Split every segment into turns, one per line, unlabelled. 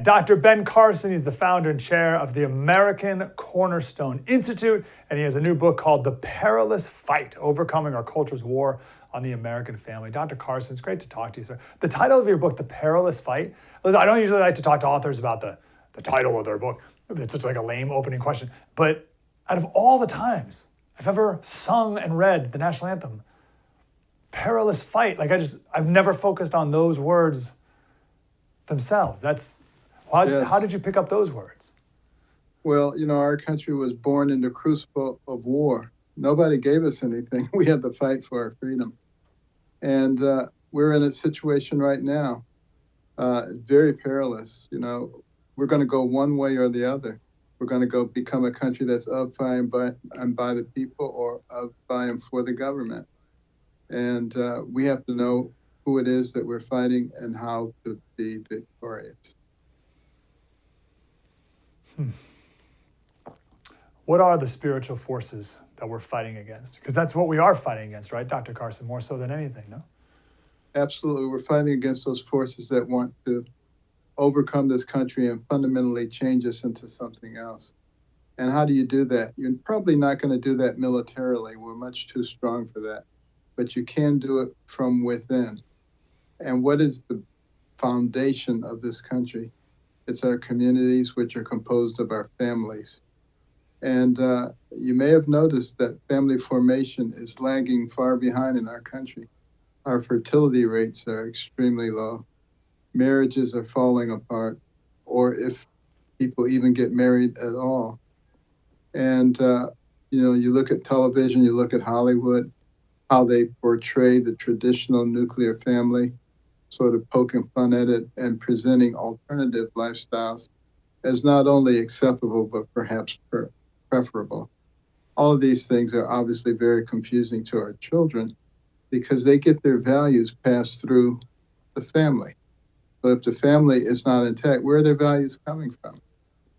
Dr. Ben Carson. He's the founder and chair of the American Cornerstone Institute, and he has a new book called The Perilous Fight, Overcoming Our Culture's War on the American Family. Dr. Carson, it's great to talk to you, sir. The title of your book, The Perilous Fight, listen, I don't usually like to talk to authors about the title of their book. It's such like a lame opening question. But out of all the times I've ever sung and read the national anthem, perilous fight, I've never focused on those words themselves. How did you pick up those words?
Well, our country was born in the crucible of war. Nobody gave us anything. We had to fight for our freedom. And we're in a situation right now, very perilous. We're going to go one way or the other. We're going to go become a country that's of, by, and by the people, or of, by, and for the government. And we have to know who it is that we're fighting and how to be victorious.
What are the spiritual forces that we're fighting against? Because that's what we are fighting against, right, Dr. Carson, more so than anything, no?
Absolutely. We're fighting against those forces that want to overcome this country and fundamentally change us into something else. And how do you do that? You're probably not going to do that militarily. We're much too strong for that. But you can do it from within. And what is the foundation of this country? It's our communities, which are composed of our families. And you may have noticed that family formation is lagging far behind in our country. Our fertility rates are extremely low. Marriages are falling apart, or if people even get married at all. And, you look at television, you look at Hollywood, how they portray the traditional nuclear family, sort of poking fun at it and presenting alternative lifestyles as not only acceptable, but perhaps preferable. All of these things are obviously very confusing to our children because they get their values passed through the family. But if the family is not intact, where are their values coming from?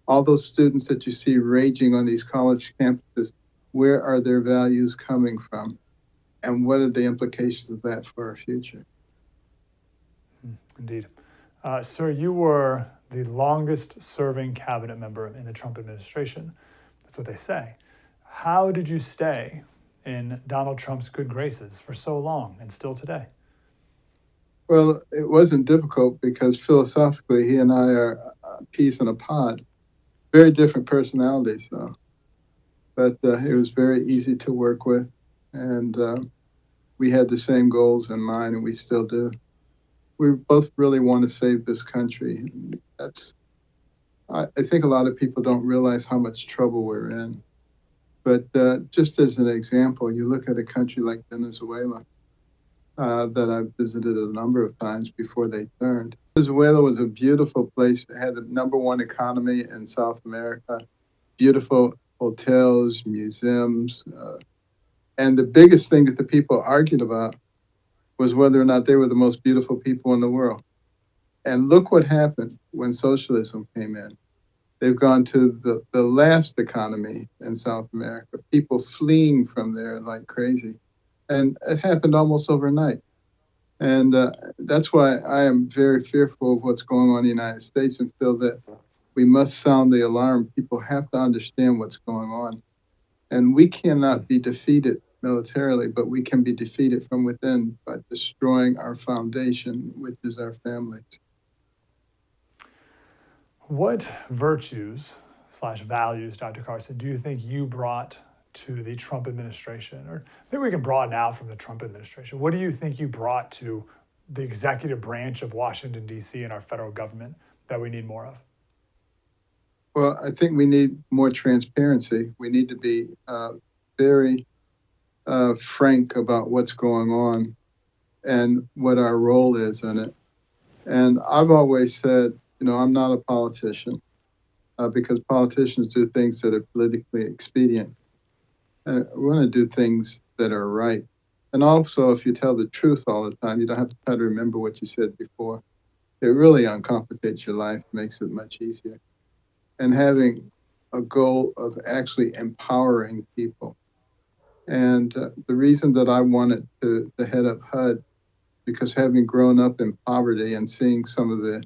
All those students that you see raging on these college campuses, where are their values coming from? And what are the implications of that for our future?
Indeed. Sir, you were the longest serving cabinet member in the Trump administration. That's what they say. How did you stay in Donald Trump's good graces for so long and still today?
Well, it wasn't difficult because philosophically, he and I are peas in a pod. Very different personalities, though. But it was very easy to work with. And we had the same goals in mind, and we still do. We both really want to save this country. I think a lot of people don't realize how much trouble we're in. But just as an example, you look at a country like Venezuela, that I've visited a number of times before they turned. Venezuela was a beautiful place. It had the #1 economy in South America, beautiful hotels, museums. And the biggest thing that the people argued about was whether or not they were the most beautiful people in the world. And look what happened when socialism came in. They've gone to the last economy in South America, people fleeing from there like crazy. And it happened almost overnight. And that's why I am very fearful of what's going on in the United States and feel that we must sound the alarm. People have to understand what's going on. And we cannot be defeated militarily, but we can be defeated from within by destroying our foundation, which is our families.
What virtues/values, Dr. Carson, do you think you brought to the Trump administration? Or maybe we can broaden out from the Trump administration. What do you think you brought to the executive branch of Washington, D.C. and our federal government that we need more of?
Well, I think we need more transparency. We need to be very frank about what's going on and what our role is in it. And I've always said, I'm not a politician because politicians do things that are politically expedient. We want to do things that are right. And also, if you tell the truth all the time, you don't have to try to remember what you said before. It really uncomplicates your life, makes it much easier. And having a goal of actually empowering people. And the reason that I wanted to head up HUD, because having grown up in poverty and seeing some of the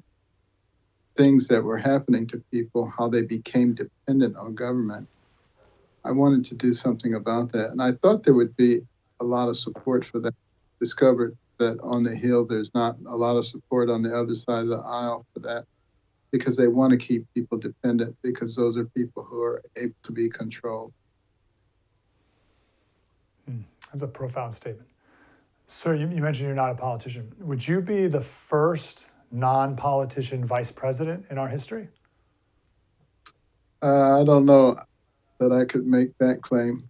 things that were happening to people, how they became dependent on government. I wanted to do something about that. And I thought there would be a lot of support for that. Discovered that on the Hill, there's not a lot of support on the other side of the aisle for that, because they want to keep people dependent, because those are people who are able to be controlled.
That's a profound statement. Sir, you mentioned you're not a politician. Would you be the first non-politician vice president in our history?
I don't know that I could make that claim,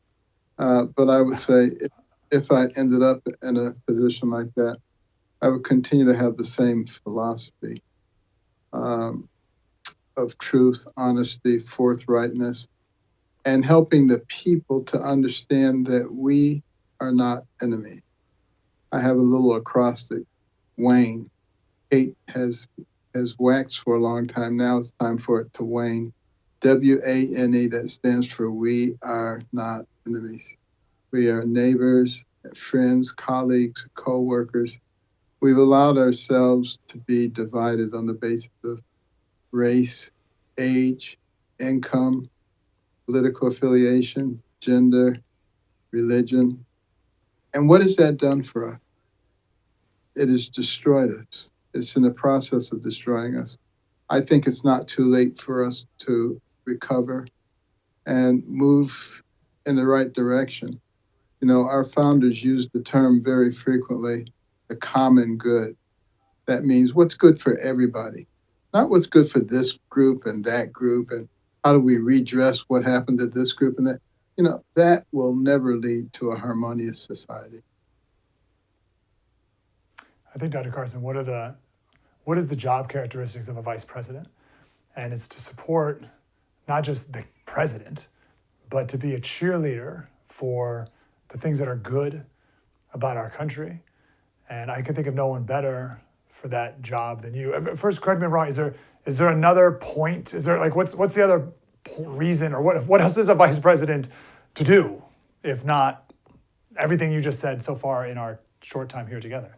but I would say if I ended up in a position like that, I would continue to have the same philosophy of truth, honesty, forthrightness, and helping the people to understand that we are not enemies. I have a little acrostic, Wayne. Hate has waxed for a long time. Now it's time for it to wane. WANE, that stands for we are not enemies. We are neighbors, friends, colleagues, co-workers. We've allowed ourselves to be divided on the basis of race, age, income, political affiliation, gender, religion. And what has that done for us? It has destroyed us. It's in the process of destroying us. I think it's not too late for us to recover and move in the right direction. You know, our founders used the term very frequently, the common good. That means what's good for everybody, not what's good for this group and that group, and how do we redress what happened to this group and that. You know, that will never lead to a harmonious society.
I think, Dr. Carson, what is the job characteristics of a vice president? And it's to support not just the president, but to be a cheerleader for the things that are good about our country. And I can think of no one better for that job than you. First, correct me if I'm wrong. Is there another point? Is there what's the other reason, or what else is a vice president to do, if not everything you just said so far in our short time here together?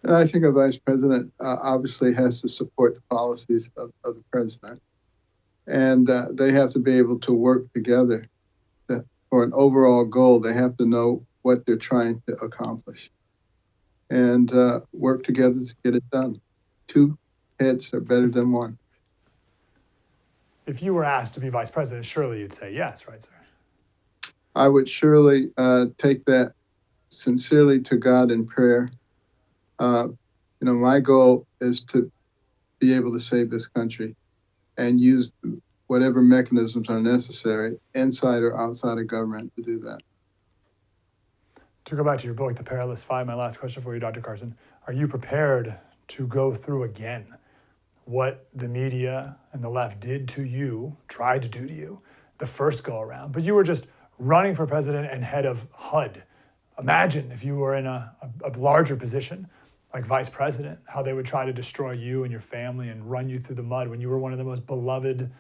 I think a vice president obviously has to support the policies of the president, and they have to be able to work together for an overall goal. They have to know what they're trying to accomplish and work together to get it done. Two heads are better than one.
If you were asked to be vice president, surely you'd say yes, right, sir?
I would surely take that sincerely to God in prayer. My goal is to be able to save this country and use whatever mechanisms are necessary inside or outside of government to do that.
To go back to your book, The Perilous Five, my last question for you, Dr. Carson, are you prepared to go through again what the media and the left did to you, tried to do to you, the first go around, but you were just running for president and head of HUD? Imagine if you were in a larger position, like vice president, how they would try to destroy you and your family and run you through the mud when you were one of the most beloved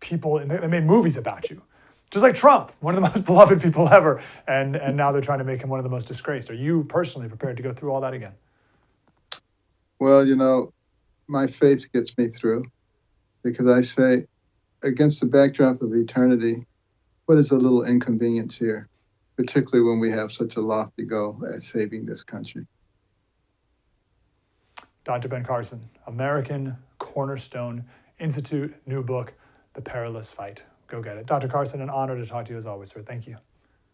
people, and they made movies about you. Just like Trump, one of the most beloved people ever, and now they're trying to make him one of the most disgraced. Are you personally prepared to go through all that again?
Well, my faith gets me through, because I say, against the backdrop of eternity, what is a little inconvenience here, particularly when we have such a lofty goal as saving this country?
Dr. Ben Carson, American Cornerstone Institute, new book, The Perilous Fight. Go get it. Dr. Carson, an honor to talk to you as always, sir. Thank you.